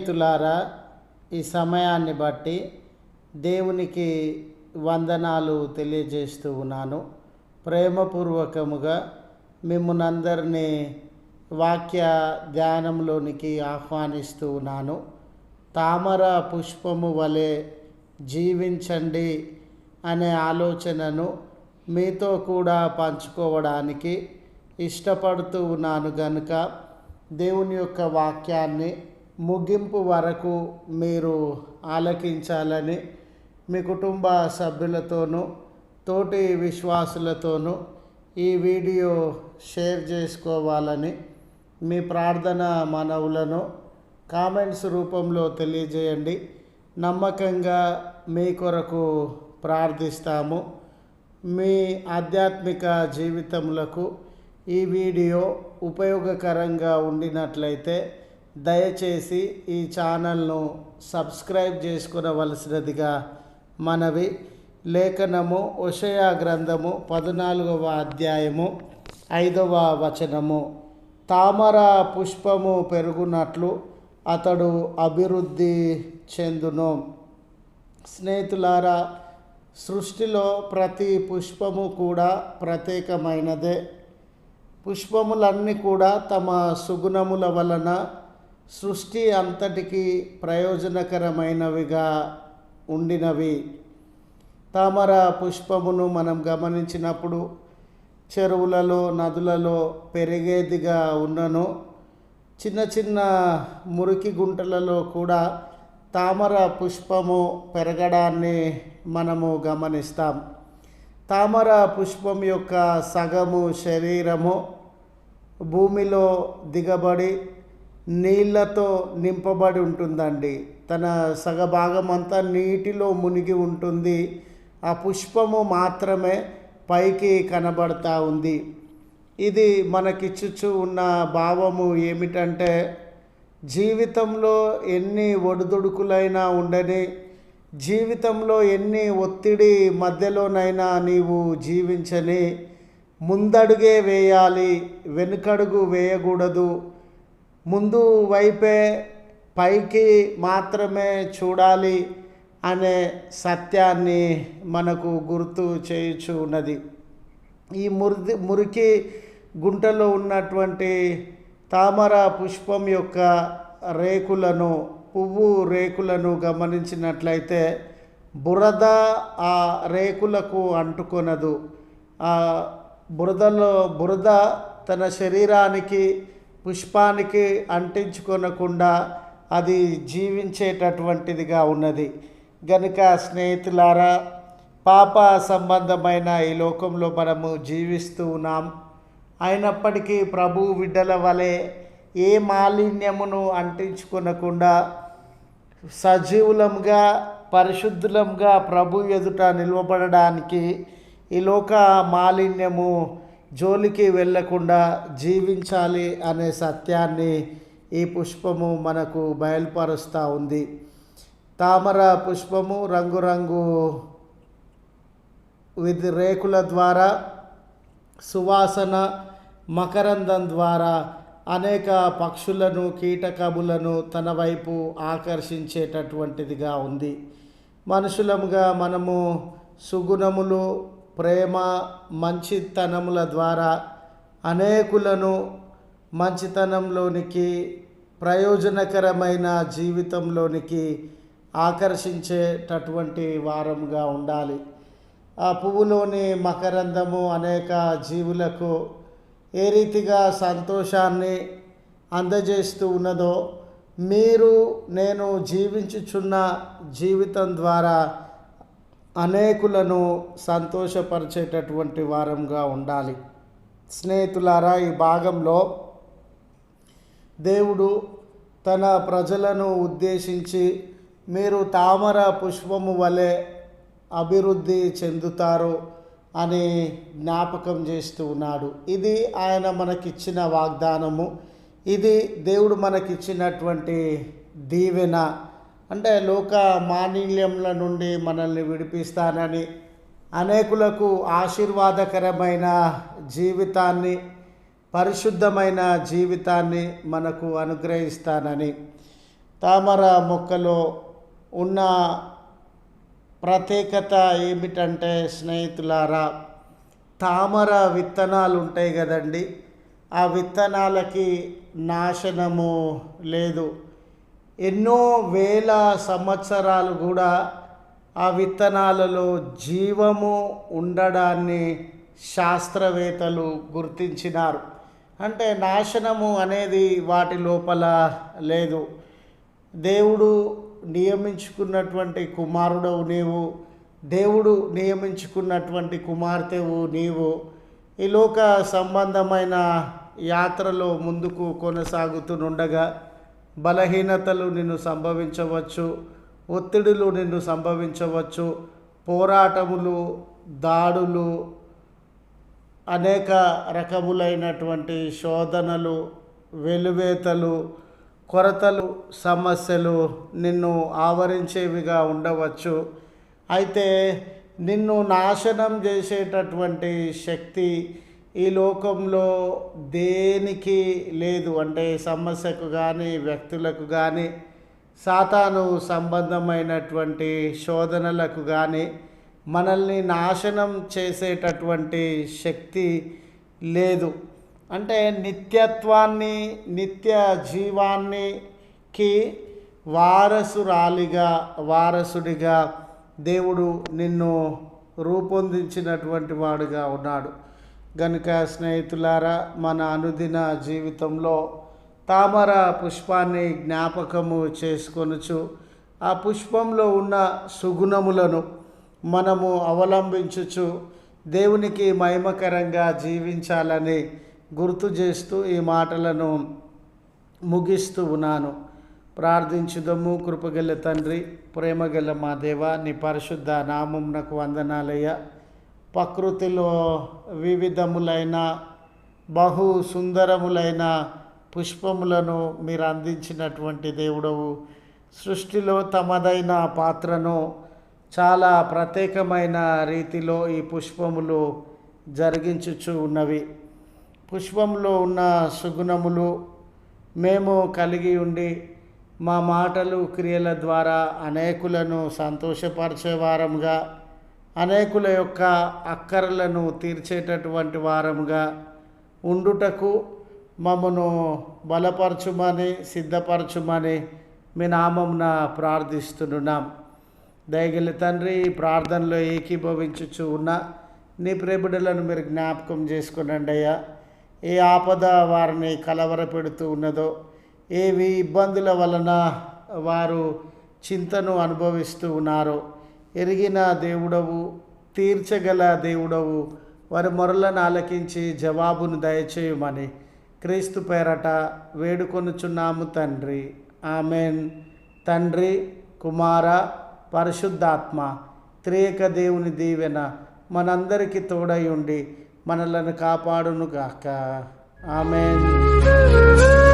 స్నేహితులారా, ఈ సమయాన్ని బట్టి దేవునికి వందనాలు తెలియజేస్తూ ఉన్నాను. ప్రేమపూర్వకముగా మిమ్మల్ని అందరినీ వాక్య ధ్యానంలోనికి ఆహ్వానిస్తూ ఉన్నాను. తామర పుష్పము వలె జీవించండి అనే ఆలోచనను మీతో కూడా పంచుకోవడానికి ఇష్టపడుతూ ఉన్నాను గనుక దేవుని యొక్క వాక్యాన్ని ముగింపు వరకు మీరు ఆలకించాలని మీ కుటుంబ సభ్యులతోనూ తోటి విశ్వాసులతోనూ ఈ వీడియో షేర్ చేసుకోవాలని మీ ప్రార్థన మనవులను కామెంట్స్ రూపంలో తెలియజేయండి. నమ్మకంగా మీ కొరకు ప్రార్థిస్తాము. మీ ఆధ్యాత్మిక జీవితములకు ఈ వీడియో ఉపయోగకరంగా ఉండినట్లయితే దయచేసి ఈ ఛానల్ను సబ్స్క్రైబ్ చేసుకునవలసినదిగా మనవి. లేఖనము హోషేయ గ్రంథము 14వ అధ్యాయము 5వ వచనము. తామర పుష్పము పెరుగునట్లు అతడు అభివృద్ధి చెందును. స్నేహితులారా, సృష్టిలో ప్రతి పుష్పము కూడా ప్రత్యేకమైనదే. పుష్పములన్నీ కూడా తమ సుగుణముల వలన సృష్టి అంతటికి ప్రయోజనకరమైనవిగా ఉండినవి. తామర పుష్పమును మనం గమనించినప్పుడు చెరువులలో, నదులలో పెరిగేదిగా ఉన్నను చిన్న చిన్న మురికి గుంటలలో కూడా తామర పుష్పము పెరగడాన్ని మనము గమనిస్తాం. తామర పుష్పం యొక్క సగము శరీరము భూమిలో దిగబడి నీళ్ళతో నింపబడి ఉంటుందండి. తన సగభాగం అంతా నీటిలో మునిగి ఉంటుంది. ఆ పుష్పము మాత్రమే పైకి కనబడతా ఉంది. ఇది మనకిచ్చుచు ఉన్న భావము ఏమిటంటే, జీవితంలో ఎన్ని ఒడిదుడుకులైనా ఉండని, జీవితంలో ఎన్ని ఒత్తిడి మధ్యలోనైనా నీవు జీవించని, ముందడుగే వేయాలి, వెనుకడుగు వేయకూడదు. ముందు వైపే పైకి మాత్రమే చూడాలి అనే సత్యాన్ని మనకు గుర్తు చేయుచు ఉన్నది. ఈ మురికి గుంటలో ఉన్నటువంటి తామర పుష్పం యొక్క రేకులను, పువ్వు రేకులను గమనించినట్లయితే బురద ఆ రేకులకు అంటుకొనదు. ఆ బురద తన శరీరానికి, పుష్పానికి అంటించుకొనకుండా అది జీవించేటటువంటిదిగా ఉన్నది. గనుక స్నేహితులారా, పాప సంబంధమైన ఈ లోకంలో మనము జీవిస్తూ ఉన్నాం. అయినప్పటికీ ప్రభు బిడ్డల వలె ఏ మాలిన్యమును అంటించుకొనకుండా సజీవులంగా, పరిశుద్ధులంగా ప్రభు ఎదుట నిలవబడడానికి ఈ లోక మాలిన్యము జోలికి వెళ్ళకుండా జీవించాలి అనే సత్యాన్ని ఈ పుష్పము మనకు బయలుపరుస్తూ ఉంది. తామర పుష్పము రంగురంగు రేకుల ద్వారా, సువాసన మకరందం ద్వారా అనేక పక్షులను, కీటకములను తన వైపు ఆకర్షించేటటువంటిదిగా ఉంది. మనుషులముగా మనము సుగుణములు, ప్రేమ, మంచితనముల ద్వారా అనేకులను మంచితనంలోనికి, ప్రయోజనకరమైన జీవితంలోనికి ఆకర్షించేటటువంటి వారముగా ఉండాలి. ఆ పువ్వులోని మకరందము అనేక జీవులకు ఏ రీతిగా సంతోషాన్ని అందజేస్తూ ఉన్నదో, మీరు నేను జీవించుచున్న జీవితం ద్వారా అనేకులను సంతోషపరిచేటటువంటి వారంగా ఉండాలి. స్నేహితులారా, ఈ భాగంలో దేవుడు తన ప్రజలను ఉద్దేశించి మీరు తామర పుష్పము వలె అభివృద్ధి చెందుతారు అని జ్ఞాపకం చేస్తూ ఉన్నాడు. ఇది ఆయన మనకిచ్చిన వాగ్దానము. ఇది దేవుడు మనకిచ్చినటువంటి దీవెన. అంటే లోక మాలిన్యముల నుండి మనల్ని విడిపిస్తానని, అనేకులకు ఆశీర్వాదకరమైన జీవితాన్ని, పరిశుద్ధమైన జీవితాన్ని మనకు అనుగ్రహిస్తానని. తామర మొక్కలో ఉన్న ప్రత్యేకత ఏమిటంటే స్నేహితులారా, తామర విత్తనాలు ఉంటాయి కదండి, ఆ విత్తనాలకి నాశనము లేదు. ఎన్నో వేల సంవత్సరాలు కూడా ఆ విత్తనాలలో జీవము ఉండడాన్ని శాస్త్రవేత్తలు గుర్తించినారు. అంటే నాశనము అనేది వాటి లోపల లేదు. దేవుడు నియమించుకున్నటువంటి కుమారుడవు నీవు, దేవుడు నియమించుకున్నటువంటి కుమార్తెవు నీవు. ఈ లోక సంబంధమైన యాత్రలో ముందుకు కొనసాగుతుండగా బలహీనతలు నిన్ను సంభవించవచ్చు, ఒత్తిడులు నిన్ను సంభవించవచ్చు, పోరాటములు, దాడులు, అనేక రకములైనటువంటి శోధనలు, వెలువేతలు, కొరతలు, సమస్యలు నిన్ను ఆవరించేవిగా ఉండవచ్చు. అయితే నిన్ను నాశనం చేసేటటువంటి శక్తి ఈ లోకంలో దేనికి లేదు. అంటే సమస్యకు కానీ, వ్యక్తులకు కానీ, సాతాను సంబంధమైనటువంటి శోధనలకు కానీ మనల్ని నాశనం చేసేటటువంటి శక్తి లేదు. అంటే నిత్యత్వాన్ని, నిత్య జీవానికి వారసుడిగా దేవుడు నిన్ను రూపొందించినటువంటి వాడుగా ఉన్నాడు. గనుక స్నేహితులారా, మన అనుదిన జీవితంలో తామర పుష్పాన్ని జ్ఞాపకము చేసుకొనుచు ఆ పుష్పంలో ఉన్న సుగుణములను మనము అవలంబించుచు దేవునికి మహిమకరంగా జీవించాలని గుర్తు చేస్తూ ఈ మాటలను ముగిస్తూ ఉన్నాను. ప్రార్థించుదము. కృపగల తండ్రి, ప్రేమగల మా దేవ, నీ పరిశుద్ధ నామమునకు వందనాలయ్య. ప్రకృతిలో వివిధములైన బహు సుందరములైన పుష్పములను మీరు అందించినటువంటి దేవుడవు. సృష్టిలో తమదైన పాత్రను చాలా ప్రత్యేకమైన రీతిలో ఈ పుష్పములు జరిగించుచు ఉన్నవి. పుష్పంలో ఉన్న సుగుణములు మేము కలిగి ఉండి మా మాటలు, క్రియల ద్వారా అనేకులను సంతోషపరిచే వారముగా, అనేకుల యొక్క అక్కరలను తీర్చేటటువంటి వారముగా ఉండుటకు మమ్మను బలపరచుమని, సిద్ధపరచుమని మీ నామమున ప్రార్థిస్తున్నాం. దయగల తండ్రి, ఈ ప్రార్థనలో ఏకీభవించుచు ఉన్న నీ ప్రియబిడ్డలను మీరు జ్ఞాపకం చేసుకునండి అయ్యా. ఏ ఆపద వారిని కలవరపెడుతూ ఉన్నదో, ఏవి ఇబ్బందుల వలన వారు చింతను అనుభవిస్తూ ఉన్నారో ఎరిగిన దేవుడవు, తీర్చగల దేవుడవు. వారి మొరలను ఆలకించి జవాబును దయచేయమని క్రీస్తు పేరట వేడుకొనుచున్నాము తండ్రి. ఆమెన్. తండ్రి, కుమార, పరిశుద్ధాత్మ త్రియేక దేవుని దీవెన మనందరికీ తోడై ఉండి మనలను కాపాడును గాక. ఆమెన్.